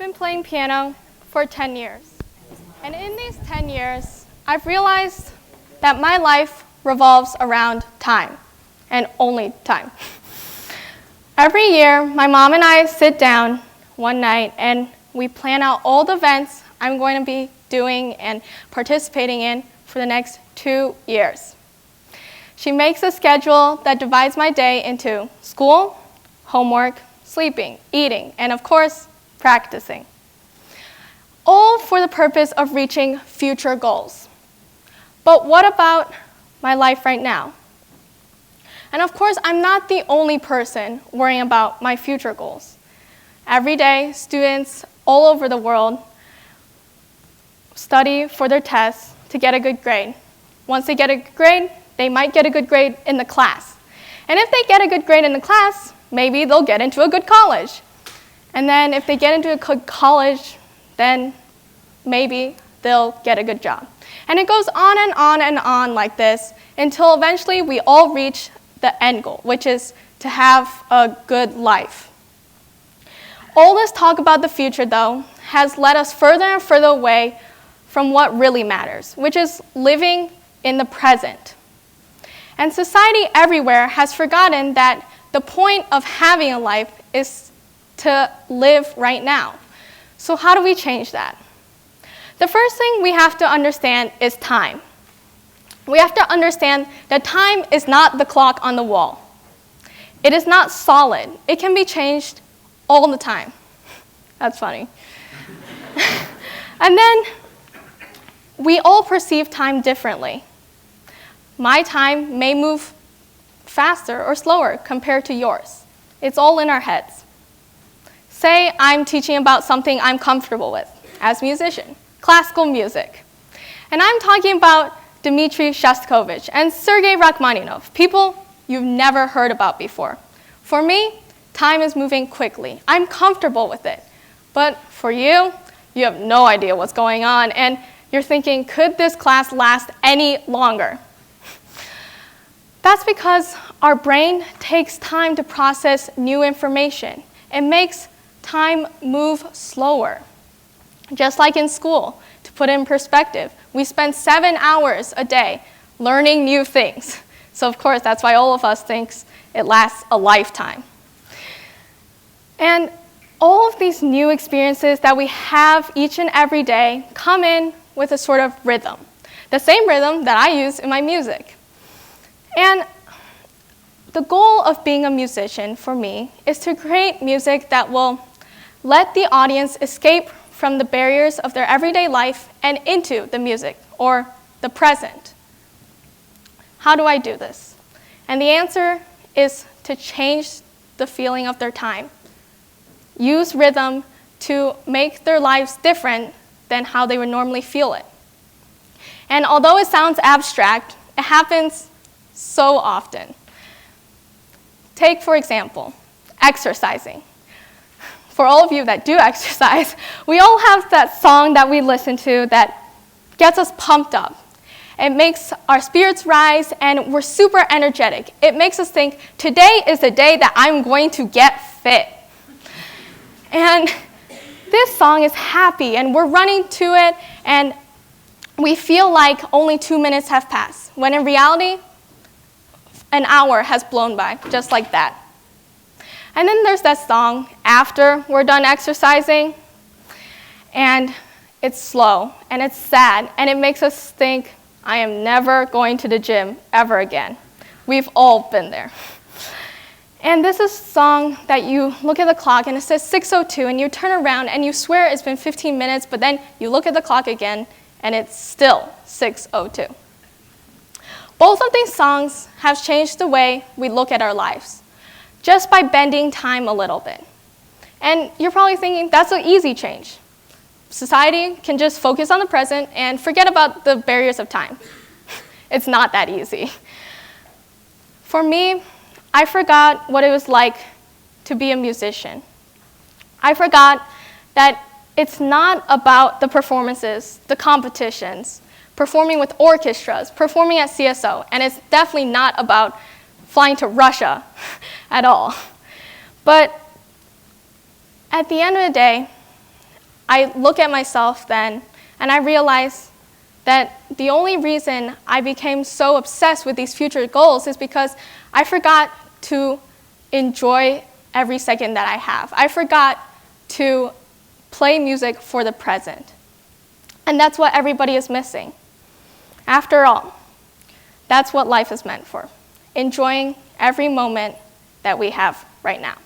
been playing piano for 10 years. And in these 10 years, I've realized that my life revolves around time, and only time. Every year, my mom and I sit down one night and we plan out all the events I'm going to be doing and participating in for the next 2 years. She makes a schedule that divides my day into school, homework, sleeping, eating, and of course, practicing. All for the purpose of reaching future goals. But what about my life right now? And of course, I'm not the only person worrying about my future goals. Every day, students all over the world study for their tests to get a good grade. Once they get a good grade, they might get a good grade in the class. And if they get a good grade in the class, maybe they'll get into a good college. And then if they get into a good college, then maybe they'll get a good job. And it goes on and on and on like this until eventually we all reach the end goal, which is to have a good life. All this talk about the future, though, has led us further and further away from what really matters, which is living in the present. And society everywhere has forgotten that the point of having a life is to live right now. So how do we change that? The first thing we have to understand is time. We have to understand that time is not the clock on the wall. It is not solid. It can be changed all the time. That's funny. And then we all perceive time differently. My time may move faster or slower compared to yours. It's all in our heads. Say I'm teaching about something I'm comfortable with as a musician, classical music. And I'm talking about Dmitri Shostakovich and Sergei Rachmaninoff, people you've never heard about before. For me, time is moving quickly. I'm comfortable with it. But for you, you have no idea what's going on, and you're thinking, could this class last any longer? That's because our brain takes time to process new information. It makes time move slower. Just like in school, to put it in perspective, we spend 7 hours a day learning new things. So of course, that's why all of us think it lasts a lifetime. And all of these new experiences that we have each and every day come in with a sort of rhythm, the same rhythm that I use in my music. And the goal of being a musician for me is to create music that will let the audience escape from the barriers of their everyday life and into the music, or the present. How do I do this? And the answer is to change the feeling of their time. Use rhythm to make their lives different than how they would normally feel it. And although it sounds abstract, it happens so often. Take, for example, exercising. For all of you that do exercise, we all have that song that we listen to that gets us pumped up. It makes our spirits rise, and we're super energetic. It makes us think, today is the day that I'm going to get fit. And this song is happy, and we're running to it, and we feel like only 2 minutes have passed, when in reality, an hour has blown by, just like that. And then there's that song after we're done exercising, and it's slow, and it's sad, and it makes us think, I am never going to the gym ever again. We've all been there. And this is a song that you look at the clock, and it says 6:02, and you turn around, and you swear it's been 15 minutes, but then you look at the clock again, and it's still 6:02. Both of these songs have changed the way we look at our lives, just by bending time a little bit. And you're probably thinking, that's an easy change. Society can just focus on the present and forget about the barriers of time. It's not that easy. For me, I forgot what it was like to be a musician. I forgot that it's not about the performances, the competitions, performing with orchestras, performing at CSO, and it's definitely not about flying to Russia at all. But at the end of the day, I look at myself then, and I realize that the only reason I became so obsessed with these future goals is because I forgot to enjoy every second that I have. I forgot to play music for the present. And that's what everybody is missing. After all, that's what life is meant for, enjoying every moment that we have right now.